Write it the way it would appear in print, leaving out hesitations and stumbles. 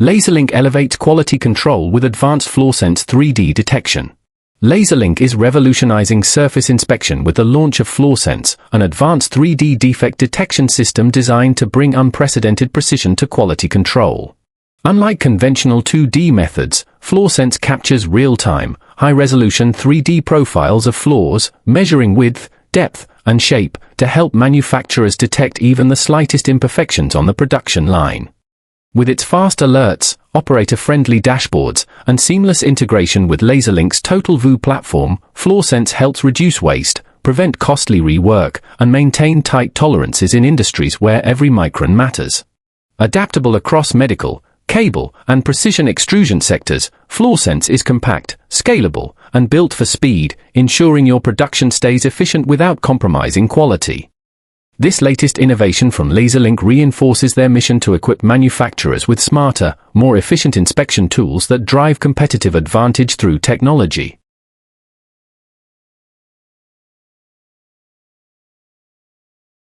LaserLinc elevates quality control with advanced FlawSense 3D detection. LaserLinc is revolutionizing surface inspection with the launch of FlawSense, an advanced 3D defect detection system designed to bring unprecedented precision to quality control. Unlike conventional 2D methods, FlawSense captures real-time, high-resolution 3D profiles of flaws, measuring width, depth, and shape, to help manufacturers detect even the slightest imperfections on the production line. With its fast alerts, operator-friendly dashboards, and seamless integration with LaserLinc's Total View platform, FlawSense helps reduce waste, prevent costly rework, and maintain tight tolerances in industries where every micron matters. Adaptable across medical, cable, and precision extrusion sectors, FlawSense is compact, scalable, and built for speed, ensuring your production stays efficient without compromising quality. This latest innovation from LaserLinc reinforces their mission to equip manufacturers with smarter, more efficient inspection tools that drive competitive advantage through technology.